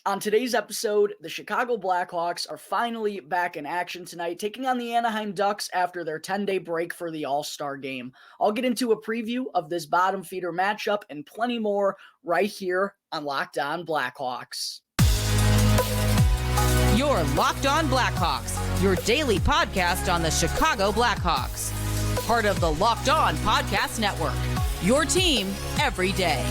On today's episode, the Chicago Blackhawks are finally back in action tonight, taking on the Anaheim Ducks after their 10-day break for the All-Star game. I'll get into a preview of this bottom feeder matchup and plenty more right here on Locked On Blackhawks. You're Locked On Blackhawks, your daily podcast on the Chicago Blackhawks. Part of the Locked On Podcast Network, your team every day.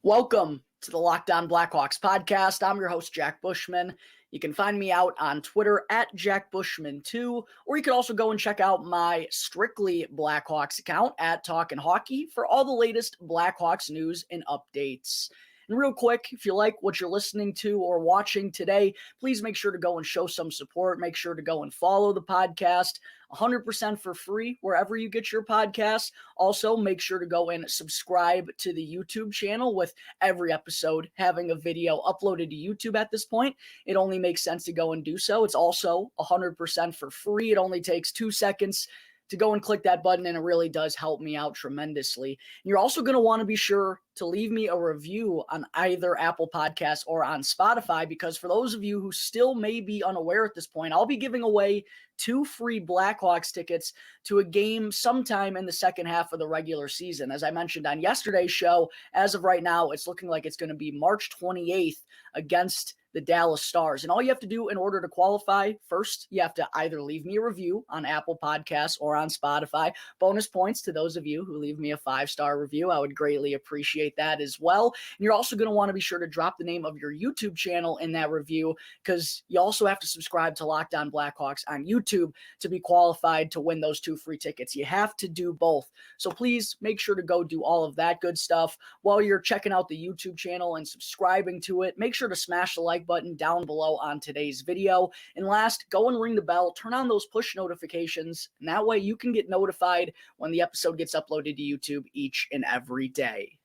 Welcome to the Locked On Blackhawks podcast. I'm your host, Jack Bushman. You can find me out on Twitter at JackBushman2, or you can also go and check out my Strictly Blackhawks account at Talkin' Hockey for all the latest Blackhawks news and updates. And real quick, if you like what you're listening to or watching today, please make sure to go and show some support. Make sure to go and follow the podcast 100% for free wherever you get your podcasts. Also, make sure to go and subscribe to the YouTube channel with every episode having a video uploaded to YouTube at this point. It only makes sense to go and do so. It's also 100% for free. It only takes 2 seconds to go and click that button, and it really does help me out tremendously. And you're also going to want to be sure to leave me a review on either Apple Podcasts or on Spotify, because for those of you who still may be unaware at this point, I'll be giving away 2 free Blackhawks tickets to a game sometime in the second half of the regular season. As I mentioned on yesterday's show, as of right now, it's looking like it's going to be March 28th against the Dallas Stars. And all you have to do in order to qualify, first, you have to either leave me a review on Apple Podcasts or on Spotify. Bonus points to those of you who leave me a 5-star review. I would greatly appreciate that as well. And you're also going to want to be sure to drop the name of your YouTube channel in that review, because you also have to subscribe to Locked On Blackhawks on YouTube to be qualified to win those 2 free tickets. You have to do both. So please make sure to go do all of that good stuff. While you're checking out the YouTube channel and subscribing to it, make sure to smash the like button down below on today's video. And last, go and ring the bell, turn on those push notifications, and that way you can get notified when the episode gets uploaded to YouTube each and every day.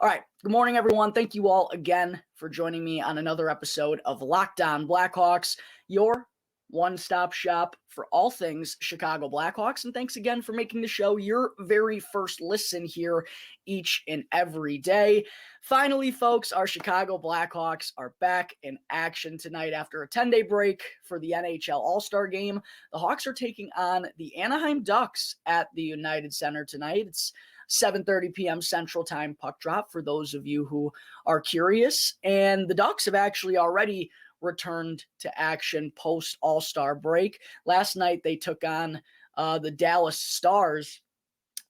All right, good morning, everyone. Thank you all again for joining me on another episode of Locked On Blackhawks, your one-stop shop for all things Chicago Blackhawks. And thanks again for making the show your very first listen here each and every day. Finally, folks, our Chicago Blackhawks are back in action tonight after a 10-day break for the NHL All-Star Game. The Hawks are taking on the Anaheim Ducks at the United Center tonight. It's 7:30 p.m. Central Time puck drop for those of you who are curious. And the Ducks have actually already returned to action post All-Star break. Last night they took on the Dallas Stars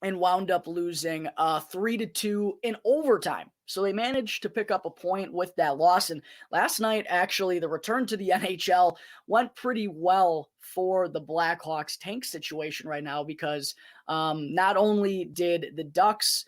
and wound up losing 3-2 in overtime. So they managed to pick up a point with that loss. And last night, actually, the return to the NHL went pretty well for the Blackhawks tank situation right now, because not only did the Ducks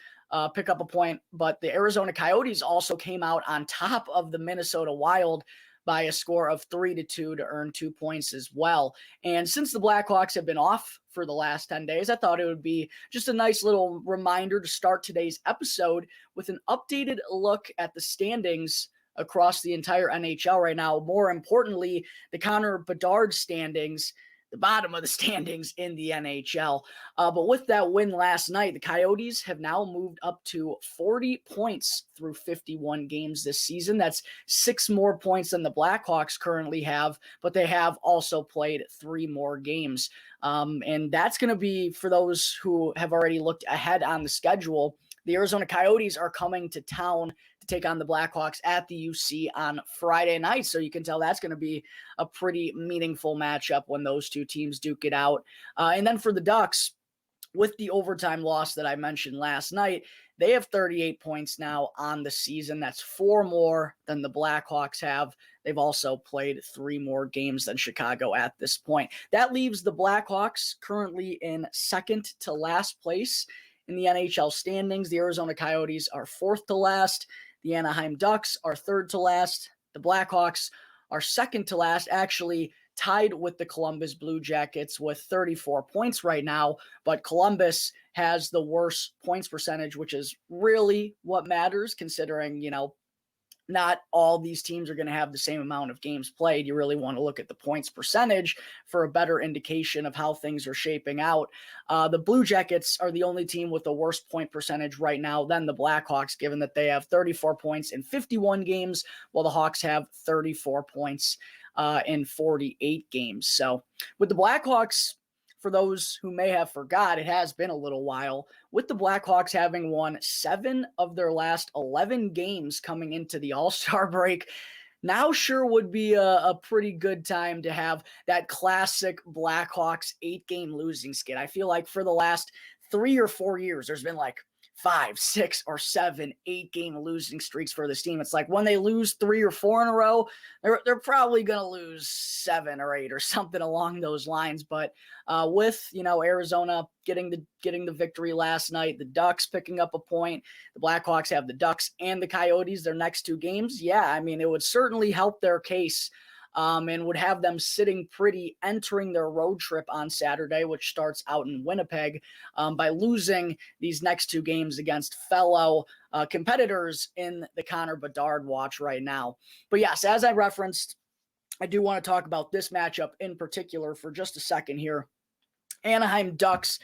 pick up a point, but the Arizona Coyotes also came out on top of the Minnesota Wild by a score of 3-2 to earn 2 points as well. And since the Blackhawks have been off for the last 10 days, I thought it would be just a nice little reminder to start today's episode with an updated look at the standings across the entire NHL right now. More importantly, the Connor Bedard standings, the bottom of the standings in the NHL. But with that win last night, the Coyotes have now moved up to 40 points through 51 games this season. That's 6 more points than the Blackhawks currently have, but they have also played 3 more games. And that's going to be, for those who have already looked ahead on the schedule, the Arizona Coyotes are coming to town to take on the Blackhawks at the UC on Friday night. So you can tell that's going to be a pretty meaningful matchup when those two teams duke it out. And then for the Ducks, with the overtime loss that I mentioned last night, they have 38 points now on the season. That's 4 more than the Blackhawks have. They've also played 3 more games than Chicago at this point. That leaves the Blackhawks currently in second to last place in the NHL standings. The Arizona Coyotes are 4th to last. The Anaheim Ducks are 3rd to last. The Blackhawks are 2nd to last, actually tied with the Columbus Blue Jackets with 34 points right now. But Columbus has the worst points percentage, which is really what matters, considering, not all these teams are going to have the same amount of games played. You really want to look at the points percentage for a better indication of how things are shaping out. The Blue Jackets are the only team with the worst point percentage right now than the Blackhawks, given that they have 34 points in 51 games, while the Hawks have 34 points in 48 games. So with the Blackhawks, for those who may have forgot, it has been a little while, with the Blackhawks having won 7 of their last 11 games coming into the All-Star break. Now sure would be a pretty good time to have that classic Blackhawks 8-game losing skid. I feel like for the last 3 or 4 years, there's been like 5, 6, or 7, 8-game losing streaks for this team. It's like when they lose 3 or 4 in a row, they're probably going to lose 7 or 8 or something along those lines. But with, Arizona getting the victory last night, the Ducks picking up a point, the Blackhawks have the Ducks and the Coyotes their next 2 games. Yeah, I mean, it would certainly help their case. And would have them sitting pretty entering their road trip on Saturday, which starts out in Winnipeg, by losing these next 2 games against fellow competitors in the Connor Bedard watch right now. But yes, as I referenced, I do want to talk about this matchup in particular for just a second here. Anaheim Ducks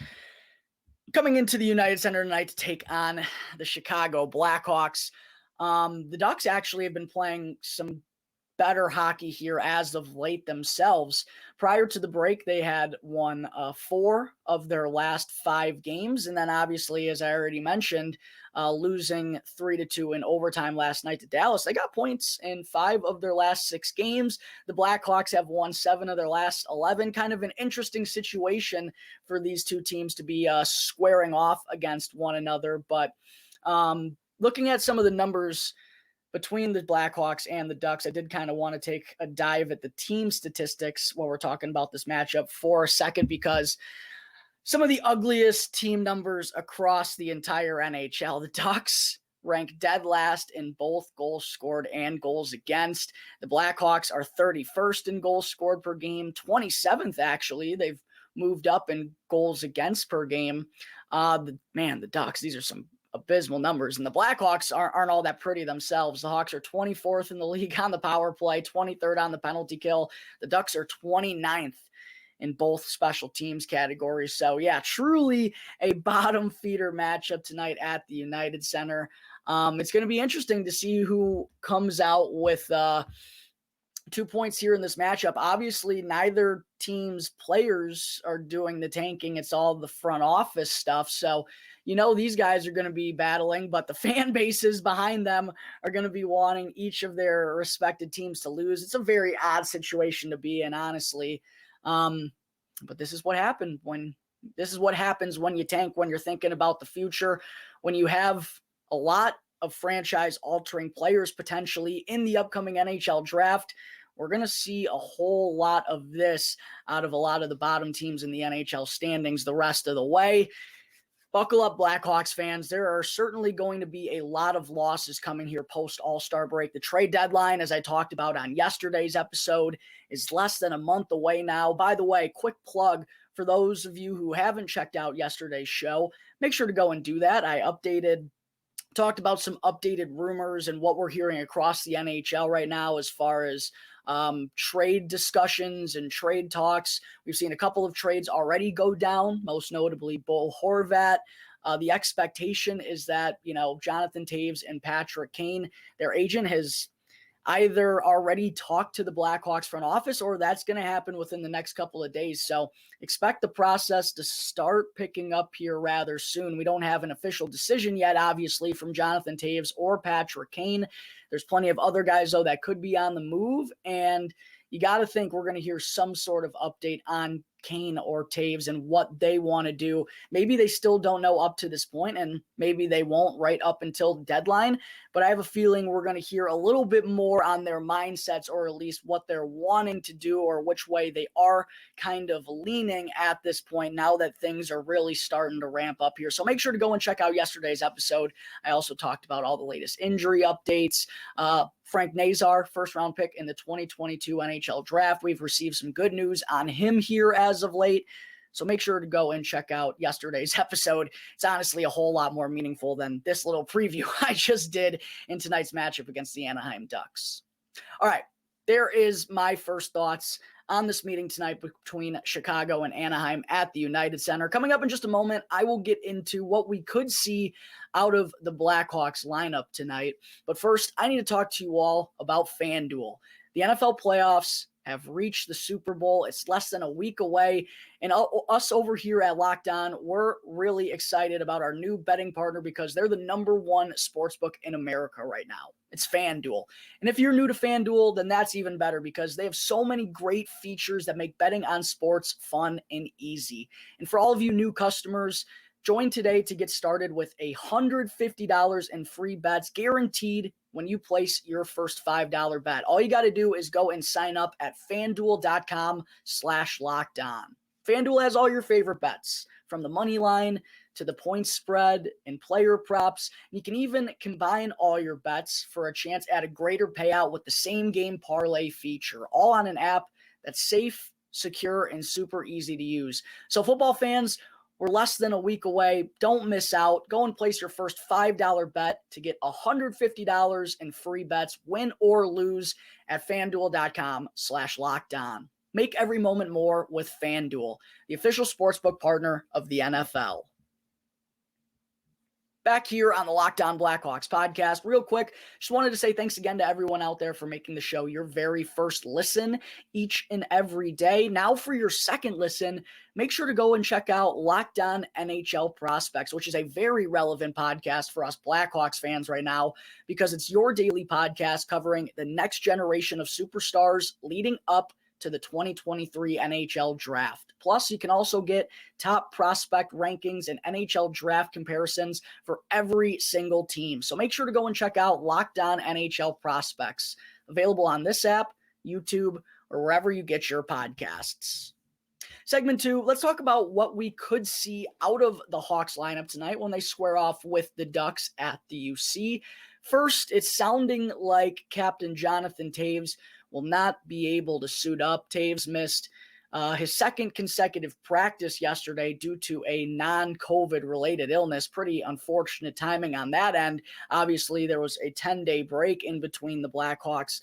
coming into the United Center tonight to take on the Chicago Blackhawks. The Ducks actually have been playing some better hockey here as of late themselves. Prior to the break, they had won 4 of their last 5 games. And then obviously, as I already mentioned, losing 3-2 in overtime last night to Dallas. They got points in 5 of their last 6 games. The Blackhawks have won 7 of their last 11. Kind of an interesting situation for these two teams to be squaring off against one another. But looking at some of the numbers between the Blackhawks and the Ducks, I did kind of want to take a dive at the team statistics while we're talking about this matchup for a second, because some of the ugliest team numbers across the entire NHL. The Ducks rank dead last in both goals scored and goals against. The Blackhawks are 31st in goals scored per game, 27th actually. They've moved up in goals against per game. The Ducks, these are some abysmal numbers, and the Blackhawks aren't all that pretty themselves. The Hawks are 24th in the league on the power play, 23rd on the penalty kill. The Ducks are 29th in both special teams categories. So yeah, truly a bottom feeder matchup tonight at the United Center. It's going to be interesting to see who comes out with 2 points here in this matchup. Obviously, neither team's players are doing the tanking. It's all the front office stuff. So, these guys are going to be battling, but the fan bases behind them are going to be wanting each of their respected teams to lose. It's a very odd situation to be in, honestly. But this is what happens when you tank, when you're thinking about the future, when you have a lot of franchise-altering players potentially in the upcoming NHL draft. We're going to see a whole lot of this out of a lot of the bottom teams in the NHL standings the rest of the way. Buckle up, Blackhawks fans. There are certainly going to be a lot of losses coming here post-All-Star break. The trade deadline, as I talked about on yesterday's episode, is less than a month away now. By the way, quick plug for those of you who haven't checked out yesterday's show, make sure to go and do that. I talked about some updated rumors and what we're hearing across the NHL right now as far as trade discussions and trade talks. We've seen a couple of trades already go down, most notably Bo Horvat. The expectation is that, Jonathan Toews and Patrick Kane, their agent, has either already talked to the Blackhawks front office or that's going to happen within the next couple of days. So expect the process to start picking up here rather soon. We don't have an official decision yet, obviously, from Jonathan Toews or Patrick Kane. There's plenty of other guys, though, that could be on the move, and you got to think we're going to hear some sort of update on Kane or Toews and what they want to do. Maybe they still don't know up to this point, and maybe they won't right up until the deadline, but I have a feeling we're going to hear a little bit more on their mindsets, or at least what they're wanting to do or which way they are kind of leaning at this point now that things are really starting to ramp up here. So make sure to go and check out yesterday's episode. I also talked about all the latest injury updates. Frank Nazar, first-round pick in the 2022 NHL draft. We've received some good news on him here as of late. So make sure to go and check out yesterday's episode. It's honestly a whole lot more meaningful than this little preview I just did in tonight's matchup against the Anaheim Ducks. All right, there is my first thoughts on this meeting tonight between Chicago and Anaheim at the United Center. Coming up in just a moment, I will get into what we could see out of the Blackhawks lineup tonight. But first, I need to talk to you all about FanDuel. The NFL playoffs have reached the Super Bowl. It's less than a week away. And us over here at Locked On, we're really excited about our new betting partner because they're the #1 sportsbook in America right now. It's FanDuel. And if you're new to FanDuel, then that's even better because they have so many great features that make betting on sports fun and easy. And for all of you new customers, join today to get started with $150 in free bets guaranteed when you place your first $5 bet. All you got to do is go and sign up at FanDuel.com/lockedon. FanDuel has all your favorite bets, from the money line to the point spread and player props. You can even combine all your bets for a chance at a greater payout with the same game parlay feature, all on an app that's safe, secure, and super easy to use. So football fans, we're less than a week away. Don't miss out. Go and place your first $5 bet to get $150 in free bets, win or lose, at FanDuel.com/lockedon. Make every moment more with FanDuel, the official sportsbook partner of the NFL. Back here on the Locked On Blackhawks podcast, real quick, just wanted to say thanks again to everyone out there for making the show your very first listen each and every day. Now for your second listen, make sure to go and check out Locked On NHL Prospects, which is a very relevant podcast for us Blackhawks fans right now because it's your daily podcast covering the next generation of superstars leading up to the 2023 NHL draft. Plus, you can also get top prospect rankings and NHL draft comparisons for every single team. So make sure to go and check out Locked On NHL Prospects, available on this app, YouTube, or wherever you get your podcasts. Segment 2, let's talk about what we could see out of the Hawks lineup tonight when they square off with the Ducks at the UC. First, it's sounding like Captain Jonathan Toews will not be able to suit up. Toews missed his second consecutive practice yesterday due to a non-COVID related illness. Pretty unfortunate timing on that end. Obviously, there was a 10-day break in between the Blackhawks'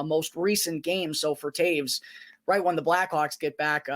most recent game. So for Toews, right when the Blackhawks get back,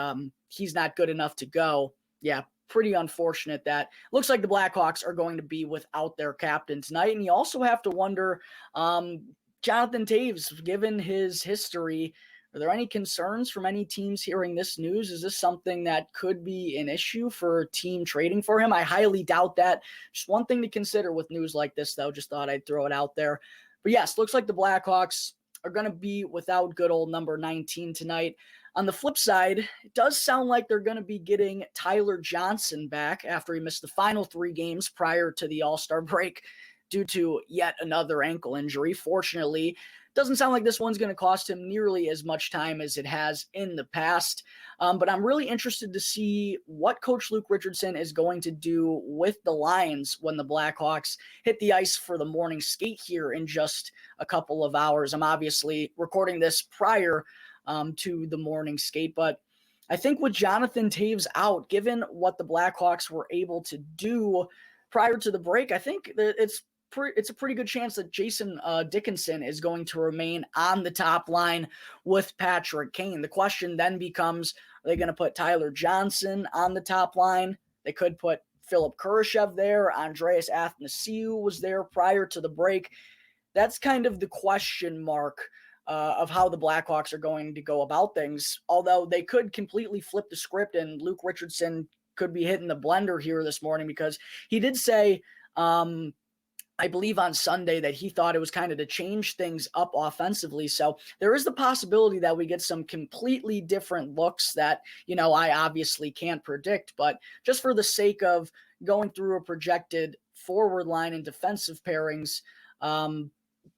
he's not good enough to go. Yeah, pretty unfortunate that. Looks like the Blackhawks are going to be without their captain tonight. And you also have to wonder, Jonathan Toews, given his history, are there any concerns from any teams hearing this news? Is this something that could be an issue for a team trading for him? I highly doubt that. Just one thing to consider with news like this, though. Just thought I'd throw it out there. But yes, looks like the Blackhawks are going to be without good old number 19 tonight. On the flip side, it does sound like they're going to be getting Tyler Johnson back after he missed the final 3 games prior to the All-Star break due to yet another ankle injury. Fortunately, doesn't sound like this one's going to cost him nearly as much time as it has in the past. But I'm really interested to see what Coach Luke Richardson is going to do with the Lions when the Blackhawks hit the ice for the morning skate here in just a couple of hours. I'm obviously recording this prior to the morning skate, but I think with Jonathan Toews out, given what the Blackhawks were able to do prior to the break, I think that it's a pretty good chance that Jason Dickinson is going to remain on the top line with Patrick Kane. The question then becomes, are they going to put Tyler Johnson on the top line? They could put Philip Kurashev there. Andreas Athanasiou was there prior to the break. That's kind of the question mark of how the Blackhawks are going to go about things, although they could completely flip the script and Luke Richardson could be hitting the blender here this morning because he did say, I believe on Sunday, that he thought it was kind of to change things up offensively. So there is the possibility that we get some completely different looks that, I obviously can't predict, but just for the sake of going through a projected forward line and defensive pairings,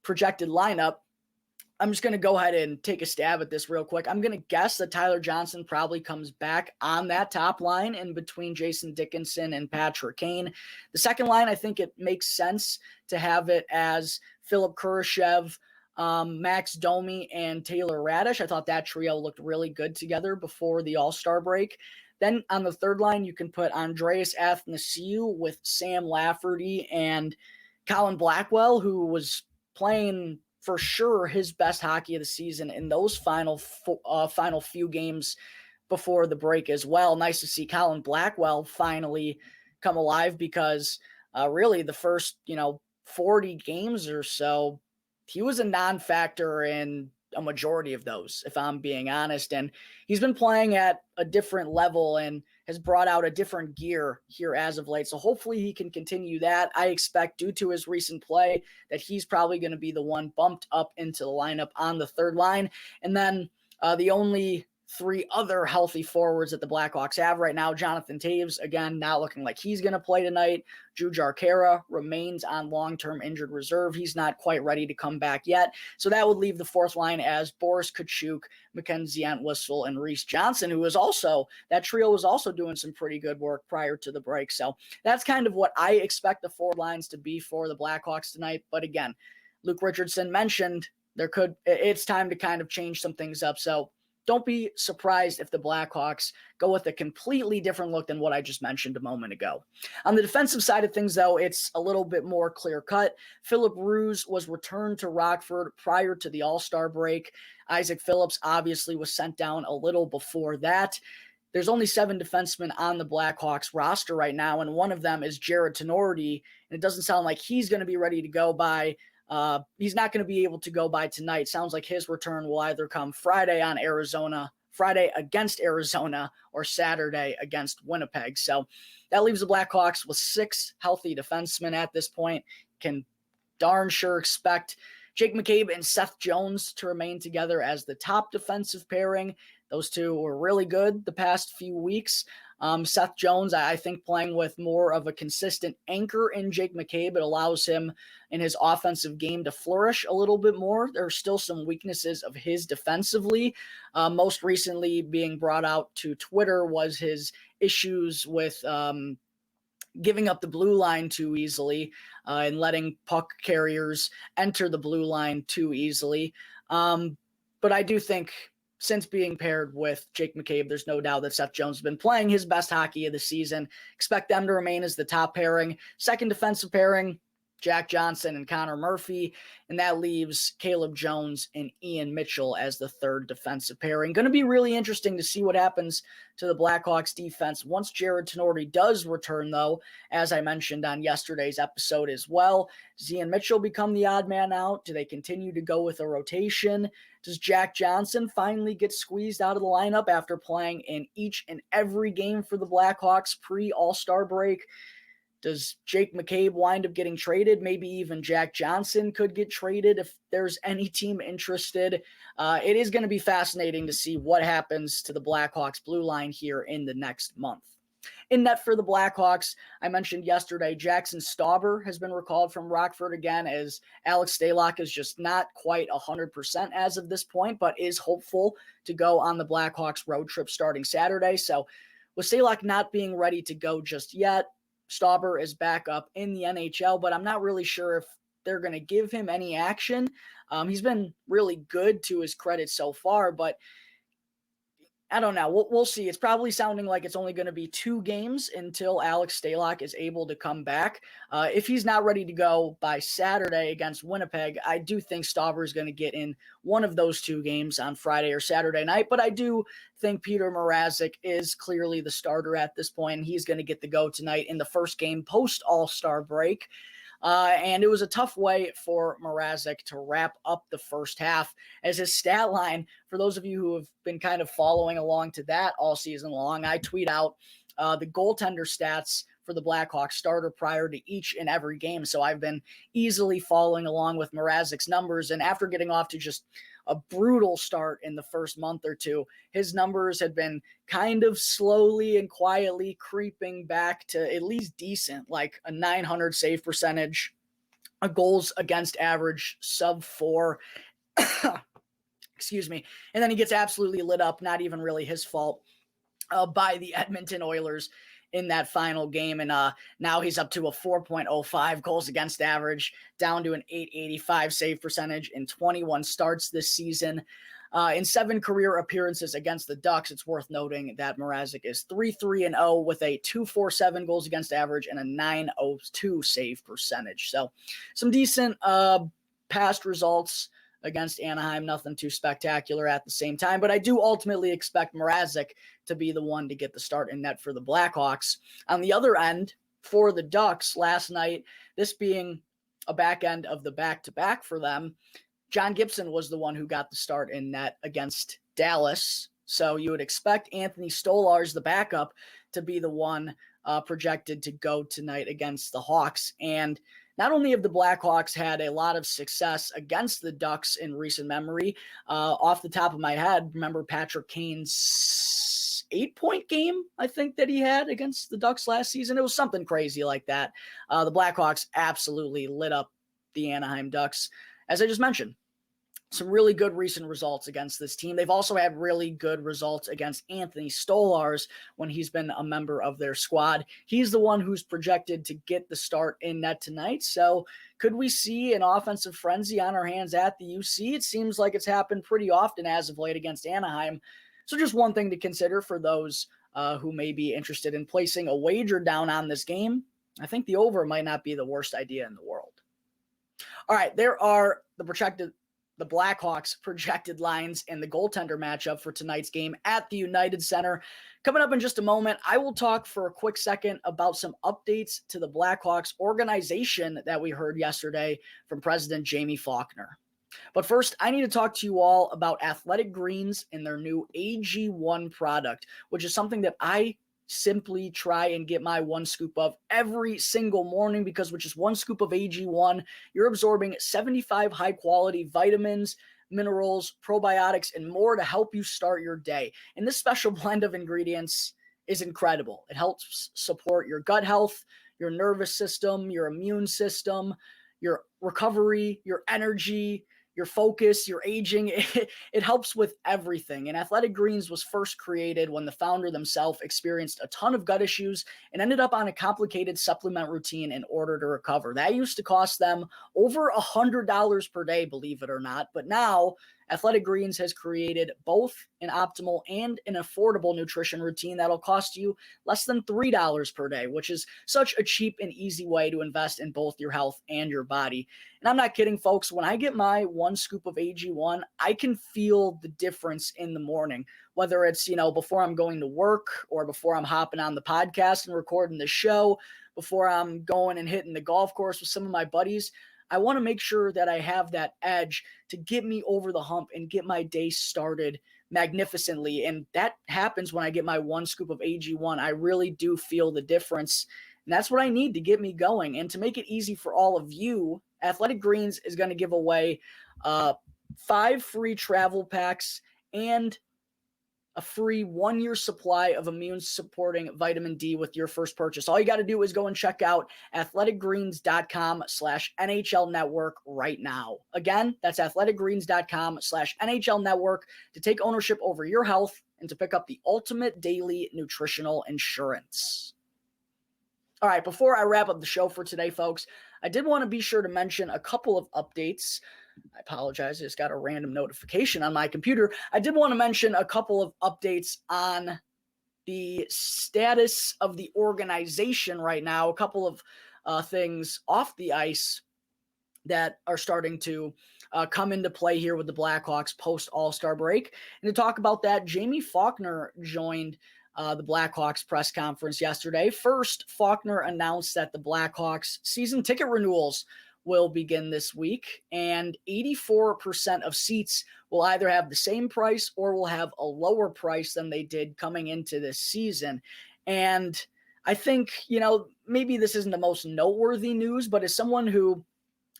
projected lineup, I'm just going to go ahead and take a stab at this real quick. I'm going to guess that Tyler Johnson probably comes back on that top line in between Jason Dickinson and Patrick Kane. The second line, I think it makes sense to have it as Philip Kurashev, Max Domi, and Taylor Radish. I thought that trio looked really good together before the All-Star break. Then on the third line, you can put Andreas Athanasiou with Sam Lafferty and Colin Blackwell, who was playing for sure his best hockey of the season in those final few games before the break as well. Nice to see Colin Blackwell finally come alive, because really the first 40 games or so, he was a non-factor in a majority of those, if I'm being honest. And he's been playing at a different level and has brought out a different gear here as of late. So hopefully he can continue that. I expect, due to his recent play, that he's probably going to be the one bumped up into the lineup on the third line. And then the only three other healthy forwards that the Blackhawks have right now: Jonathan Toews, again, not looking like he's going to play tonight. Jujhar Khaira remains on long-term injured reserve. He's not quite ready to come back yet. So that would leave the fourth line as Boris Kachuk, Mackenzie Entwistle, and Reese Johnson, who is also, that trio was also doing some pretty good work prior to the break. So that's kind of what I expect the forward lines to be for the Blackhawks tonight. But again, Luke Richardson mentioned it's time to kind of change some things up. So don't be surprised if the Blackhawks go with a completely different look than what I just mentioned a moment ago. On the defensive side of things, though, it's a little bit more clear-cut. Philip Roos was returned to Rockford prior to the All-Star break. Isaac Phillips obviously was sent down a little before that. There's only 7 defensemen on the Blackhawks roster right now, and one of them is Jared Tenorti, and it doesn't sound like he's going to be ready to go by he's not going to be able to go by tonight. Sounds like his return will either come Friday against Arizona, or Saturday against Winnipeg. So that leaves the Blackhawks with 6 healthy defensemen at this point. Can darn sure expect Jake McCabe and Seth Jones to remain together as the top defensive pairing. Those two were really good the past few weeks. Seth Jones, I think, playing with more of a consistent anchor in Jake McCabe, it allows him in his offensive game to flourish a little bit more. There are still some weaknesses of his defensively. Most recently being brought out to Twitter was his issues with giving up the blue line too easily and letting puck carriers enter the blue line too easily. But I do think, since being paired with Jake McCabe, there's no doubt that Seth Jones has been playing his best hockey of the season. Expect them to remain as the top pairing. Second defensive pairing, Jack Johnson and Connor Murphy, and that leaves Caleb Jones and Ian Mitchell as the third defensive pairing. Going to be really interesting to see what happens to the Blackhawks defense once Jared Tenorti does return, though, as I mentioned on yesterday's episode as well. Does Ian Mitchell become the odd man out? Do they continue to go with a rotation? Does Jack Johnson finally get squeezed out of the lineup after playing in each and every game for the Blackhawks pre-All-Star break? Does Jake McCabe wind up getting traded? Maybe even Jack Johnson could get traded if there's any team interested. It is going to be fascinating to see what happens to the Blackhawks blue line here in the next month. In net for the Blackhawks, I mentioned yesterday, Jaxson Stauber has been recalled from Rockford again, as Alex Stalock is just not quite 100% as of this point, but is hopeful to go on the Blackhawks road trip starting Saturday. So with Stalock not being ready to go just yet, Stauber is back up in the NHL, but I'm not really sure if they're going to give him any action. He's been really good to his credit so far, but I don't know. We'll see. It's probably sounding like it's only going to be 2 games until Alex Stalock is able to come back. If he's not ready to go by Saturday against Winnipeg, I do think Stauber is going to get in one of those 2 games on Friday or Saturday night. But I do think Petr Mrazek is clearly the starter at this point, and he's going to get the go tonight in the first game post-All-Star break. And it was a tough way for Mrazek to wrap up the first half, as his stat line, for those of you who have been kind of following along to that all season long, I tweet out the goaltender stats for the Blackhawks starter prior to each and every game. So I've been easily following along with Mrazek's numbers. And after getting off to just a brutal start in the first month or two, his numbers had been kind of slowly and quietly creeping back to at least decent, like a .900 save percentage, a goals against average sub 4. Excuse me. And then he gets absolutely lit up, not even really his fault, by the Edmonton Oilers in that final game. And now he's up to a 4.05 goals against average, down to an .885 save percentage in 21 starts this season. In 7 career appearances against the Ducks, it's worth noting that Mrazek is 3-3-0 with a 2.47 goals against average and a 9.02 save percentage. So some decent past results against Anaheim, nothing too spectacular at the same time, but I do ultimately expect Mrazek to be the one to get the start in net for the Blackhawks. On the other end, for the Ducks last night, this being a back end of the back-to-back for them, John Gibson was the one who got the start in net against Dallas. So you would expect Anthony Stolarz, the backup, to be the one projected to go tonight against the Hawks. And not only have the Blackhawks had a lot of success against the Ducks in recent memory, off the top of my head, remember Patrick Kane's 8-point game, I think, that he had against the Ducks last season? It was something crazy like that. The Blackhawks absolutely lit up the Anaheim Ducks. As I just mentioned, some really good recent results against this team. They've also had really good results against Anthony Stolarz when he's been a member of their squad. He's the one who's projected to get the start in net tonight. So could we see an offensive frenzy on our hands at the UC? It seems like it's happened pretty often as of late against Anaheim. So just one thing to consider for those who may be interested in placing a wager down on this game. I think the over might not be the worst idea in the world. All right, there are the Blackhawks projected lines in the goaltender matchup for tonight's game at the United Center. Coming up in just a moment, I will talk for a quick second about some updates to the Blackhawks organization that we heard yesterday from President Jamie Faulkner. But first, I need to talk to you all about Athletic Greens and their new AG1 product, which is something that I simply try and get my one scoop of every single morning, because with just one scoop of AG1, you're absorbing 75 high quality vitamins, minerals, probiotics, and more to help you start your day. And this special blend of ingredients is incredible. It helps support your gut health, your nervous system, your immune system, your recovery, your energy, your focus, your aging. It helps with everything. And Athletic Greens was first created when the founder themselves experienced a ton of gut issues and ended up on a complicated supplement routine in order to recover. That used to cost them over $100 per day, believe it or not. But now Athletic Greens has created both an optimal and an affordable nutrition routine that'll cost you less than $3 per day, which is such a cheap and easy way to invest in both your health and your body. And I'm not kidding, folks. When I get my one scoop of AG1, I can feel the difference in the morning, whether it's, before I'm going to work or before I'm hopping on the podcast and recording the show, before I'm going and hitting the golf course with some of my buddies. I want to make sure that I have that edge to get me over the hump and get my day started magnificently. And that happens when I get my one scoop of AG1. I really do feel the difference. And that's what I need to get me going. And to make it easy for all of you, Athletic Greens is going to give away 5 free travel packs and a free 1-year supply of immune-supporting vitamin D with your first purchase. All you got to do is go and check out athleticgreens.com/NHL Network right now. Again, that's athleticgreens.com/NHL Network to take ownership over your health and to pick up the ultimate daily nutritional insurance. All right, before I wrap up the show for today, folks, I did want to be sure to mention a couple of updates. I apologize, I just got a random notification on my computer. I did want to mention a couple of updates on the status of the organization right now, a couple of things off the ice that are starting to come into play here with the Blackhawks post All-Star break. And to talk about that, Jamie Faulkner joined the Blackhawks press conference yesterday. First, Faulkner announced that the Blackhawks season ticket renewals will begin this week, and 84% of seats will either have the same price or will have a lower price than they did coming into this season. And I think, maybe this isn't the most noteworthy news, but as someone who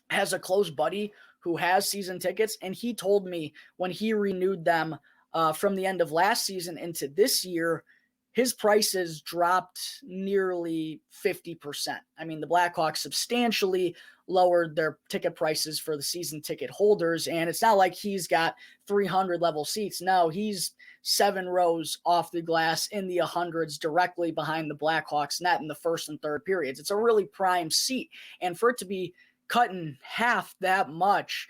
has a close buddy who has season tickets, and he told me when he renewed them from the end of last season into this year, his prices dropped nearly 50%. I mean, the Blackhawks substantially lowered their ticket prices for the season ticket holders, and it's not like he's got 300 level seats. No, he's 7 rows off the glass in the 100s directly behind the Blackhawks net in the first and third periods. It's a really prime seat, and for it to be cut in half that much,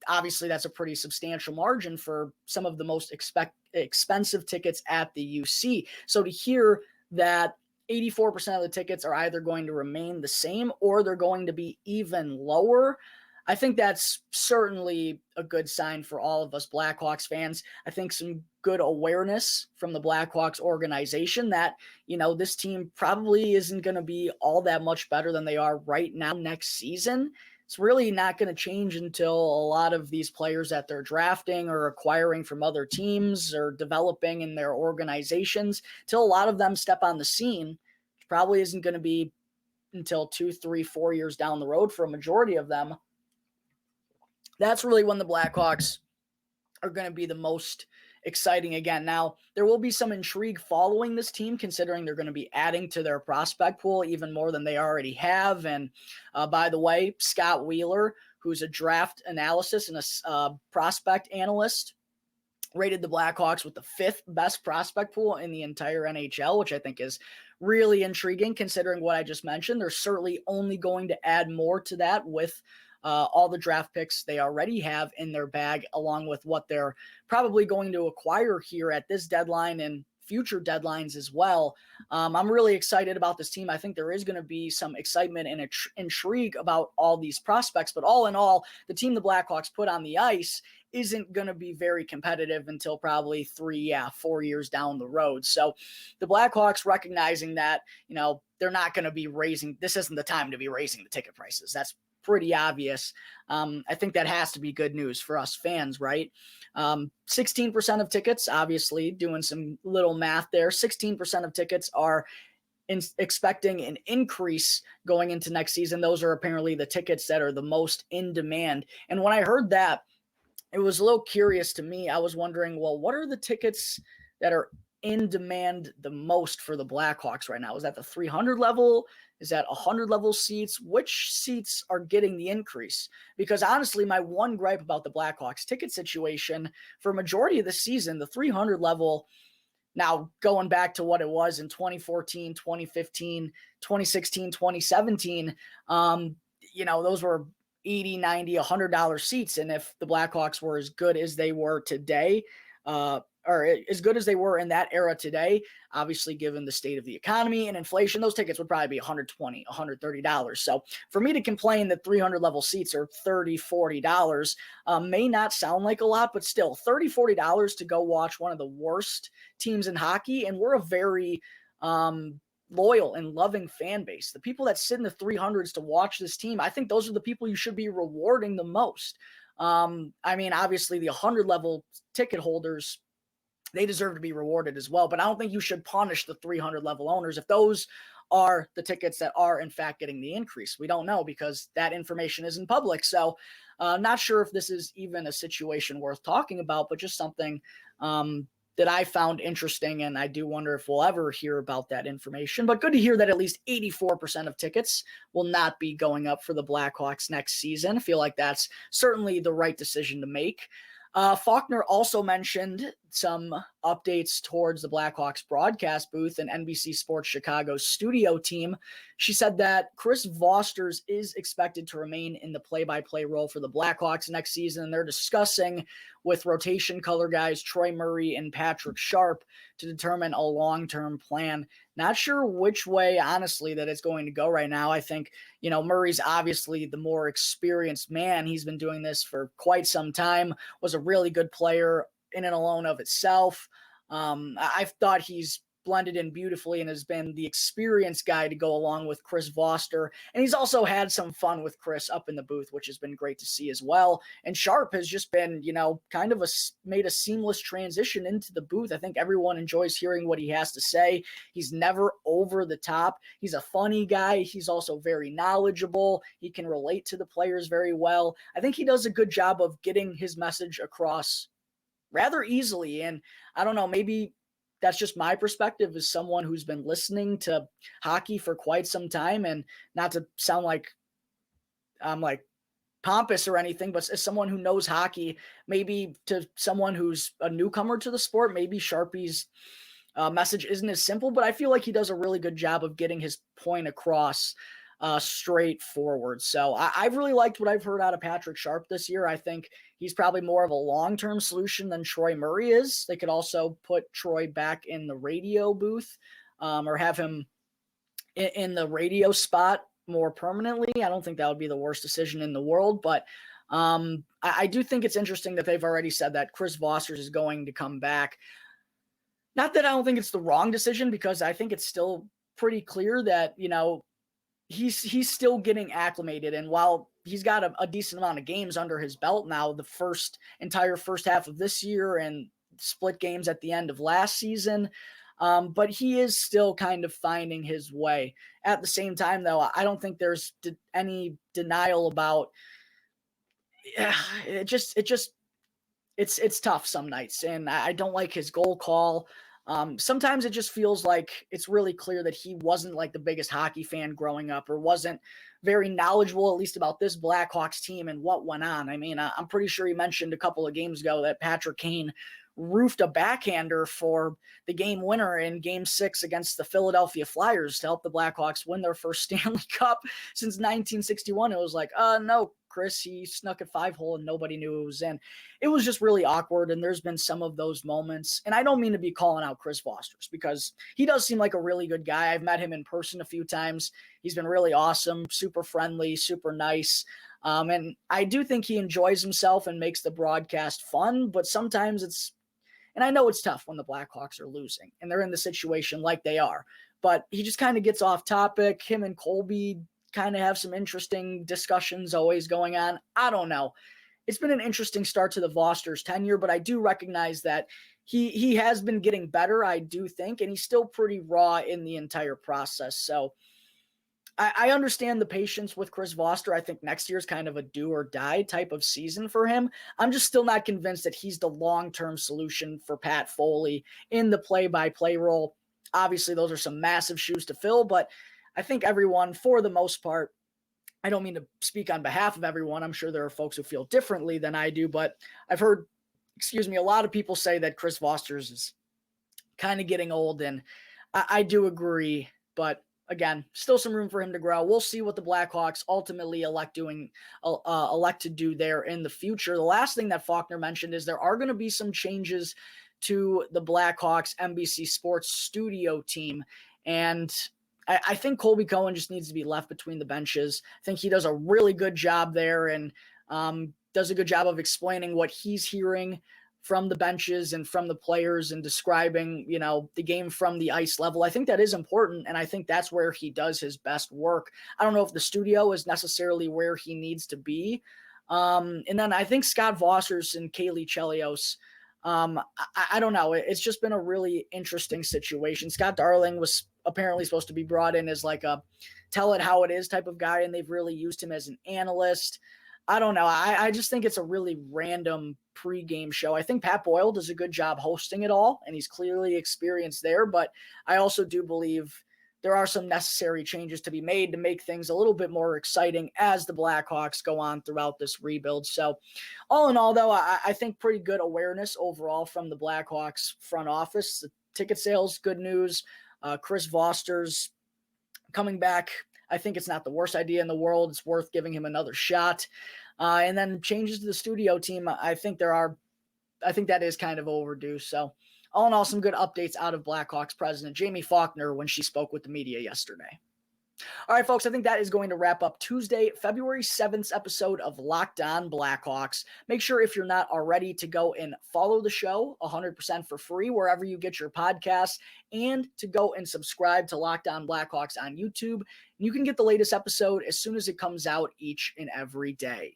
Obviously, that's a pretty substantial margin for some of the most expensive tickets at the UC. So to hear that 84% of the tickets are either going to remain the same or they're going to be even lower, I think that's certainly a good sign for all of us Blackhawks fans. I think some good awareness from the Blackhawks organization that, this team probably isn't going to be all that much better than they are right now next season. It's really not going to change until a lot of these players that they're drafting or acquiring from other teams or developing in their organizations, till a lot of them step on the scene, which probably isn't going to be until 2, 3, 4 years down the road for a majority of them. That's really when the Blackhawks are going to be the most exciting again. Now, there will be some intrigue following this team, considering they're going to be adding to their prospect pool even more than they already have. And by the way, Scott Wheeler, who's a draft analysis and a prospect analyst, rated the Blackhawks with the 5th best prospect pool in the entire NHL, which I think is really intriguing considering what I just mentioned. They're certainly only going to add more to that with all the draft picks they already have in their bag, along with what they're probably going to acquire here at this deadline and future deadlines as well. I'm really excited about this team. I think there is going to be some excitement and intrigue about all these prospects, but all in all, the team the Blackhawks put on the ice isn't going to be very competitive until probably 4 years down the road. So the Blackhawks recognizing that, they're not going to be this isn't the time to be raising the ticket prices. That's pretty obvious. I think that has to be good news for us fans, right? 16% of tickets, obviously, doing some little math there, 16% of tickets are expecting an increase going into next season. Those are apparently the tickets that are the most in demand. And when I heard that, it was a little curious to me. I was wondering, well, what are the tickets that are in demand the most for the Blackhawks right now? Is that the 300 level? Is that 100 level seats? Which seats are getting the increase? Because honestly, my one gripe about the Blackhawks ticket situation for a majority of the season, the 300 level, now going back to what it was in 2014, 2015, 2016, 2017, those were $80, $90, $100 seats. And if the Blackhawks were as good as they were today, or as good as they were in that era today, obviously given the state of the economy and inflation, those tickets would probably be $120, $130. So for me to complain that 300 level seats are $30, $40 may not sound like a lot, but still $30, $40 to go watch one of the worst teams in hockey. And we're a very loyal and loving fan base. The people that sit in the 300s to watch this team, I think those are the people you should be rewarding the most. Obviously the 100 level ticket holders, they deserve to be rewarded as well, but I don't think you should punish the 300 level owners if those are the tickets that are in fact getting the increase. We don't know because that information isn't public. So not sure if this is even a situation worth talking about, but just something that I found interesting, and I do wonder if we'll ever hear about that information. But good to hear that at least 84% of tickets will not be going up for the Blackhawks next season. I feel like that's certainly the right decision to make. Faulkner also mentioned some updates towards the Blackhawks broadcast booth and NBC Sports Chicago's studio team. She said that Chris Vosters is expected to remain in the play-by-play role for the Blackhawks next season, and they're discussing with rotation color guys Troy Murray and Patrick Sharp to determine a long-term plan. Not sure which way, honestly, that it's going to go right now. I think, Murray's obviously the more experienced man. He's been doing this for quite some time, was a really good player in and alone of itself. I've thought he's blended in beautifully and has been the experienced guy to go along with Chris Voster. And he's also had some fun with Chris up in the booth, which has been great to see as well. And Sharp has just been, kind of made a seamless transition into the booth. I think everyone enjoys hearing what he has to say. He's never over the top. He's a funny guy. He's also very knowledgeable. He can relate to the players very well. I think he does a good job of getting his message across rather easily. And I don't know, maybe that's just my perspective as someone who's been listening to hockey for quite some time, and not to sound like I'm like pompous or anything, but as someone who knows hockey, maybe to someone who's a newcomer to the sport, maybe Sharpie's message isn't as simple, but I feel like he does a really good job of getting his point across straightforward. So I've really liked what I've heard out of Patrick Sharp this year. I think he's probably more of a long-term solution than Troy Murray is. They could also put Troy back in the radio booth or have him in the radio spot more permanently. I don't think that would be the worst decision in the world, but I do think it's interesting that they've already said that Chris Vosters is going to come back. Not that I don't think it's the wrong decision, because I think it's still pretty clear that, he's still getting acclimated. And while he's got a decent amount of games under his belt now, the entire first half of this year and split games at the end of last season, but he is still kind of finding his way. At the same time, though, I don't think there's any denial about it's tough some nights, and I don't like his goal call. Sometimes it just feels like it's really clear that he wasn't like the biggest hockey fan growing up, or wasn't very knowledgeable, at least about this Blackhawks team and what went on. I mean, I'm pretty sure he mentioned a couple of games ago that Patrick Kane roofed a backhander for the game winner in Game 6 against the Philadelphia Flyers to help the Blackhawks win their first Stanley Cup since 1961. It was like, no, Chris, he snuck a 5-hole and nobody knew it was in. It was just really awkward, and there's been some of those moments. And I don't mean to be calling out Chris Vosters, because he does seem like a really good guy. I've met him in person a few times. He's been really awesome, super friendly, super nice. And I do think he enjoys himself and makes the broadcast fun, but sometimes and I know it's tough when the Blackhawks are losing and they're in the situation like they are, but he just kind of gets off topic. Him and Colby kind of have some interesting discussions always going on. I don't know. It's been an interesting start to the Vosters tenure, but I do recognize that he has been getting better, I do think, and he's still pretty raw in the entire process. So I understand the patience with Chris Voster. I think next year's kind of a do or die type of season for him. I'm just still not convinced that he's the long-term solution for Pat Foley in the play-by-play role. Obviously, those are some massive shoes to fill, but I think everyone, for the most part, I don't mean to speak on behalf of everyone. I'm sure there are folks who feel differently than I do, but I've heard, a lot of people say that Chris Vosters is kind of getting old, and I do agree, but again, still some room for him to grow. We'll see what the Blackhawks ultimately elect to do there in the future. The last thing that Faulkner mentioned is there are going to be some changes to the Blackhawks NBC Sports studio team, and I think Colby Cohen just needs to be left between the benches. I think he does a really good job there, and does a good job of explaining what he's hearing from the benches and from the players, and describing, the game from the ice level. I think that is important, and I think that's where he does his best work. I don't know if the studio is necessarily where he needs to be. And then I think Scott Vossers and Kaylee Chelios, I don't know. It's just been a really interesting situation. Scott Darling was apparently supposed to be brought in as like a tell it how it is type of guy, and they've really used him as an analyst. I don't know. I just think it's a really random pregame show. I think Pat Boyle does a good job hosting it all, and he's clearly experienced there, but I also do believe there are some necessary changes to be made to make things a little bit more exciting as the Blackhawks go on throughout this rebuild. So all in all, though, I think pretty good awareness overall from the Blackhawks front office. The ticket sales, good news. Chris Vosters coming back, I think it's not the worst idea in the world. It's worth giving him another shot. And then changes to the studio team, I think that is kind of overdue. So all in all, some good updates out of Blackhawks president Jamie Faulkner when she spoke with the media yesterday. All right, folks, I think that is going to wrap up Tuesday, February 7th episode of Locked On Blackhawks. Make sure, if you're not already, to go and follow the show 100% for free wherever you get your podcasts, and to go and subscribe to Locked On Blackhawks on YouTube. You can get the latest episode as soon as it comes out each and every day.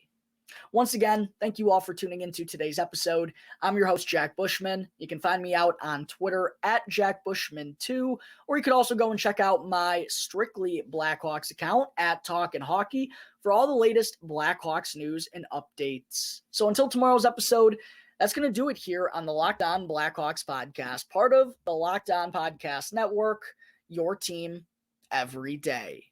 Once again, thank you all for tuning into today's episode. I'm your host, Jack Bushman. You can find me out on Twitter at JackBushman2, or you could also go and check out my Strictly Blackhawks account at Talkin' Hockey for all the latest Blackhawks news and updates. So until tomorrow's episode, that's going to do it here on the Locked On Blackhawks podcast, part of the Locked On Podcast Network, your team every day.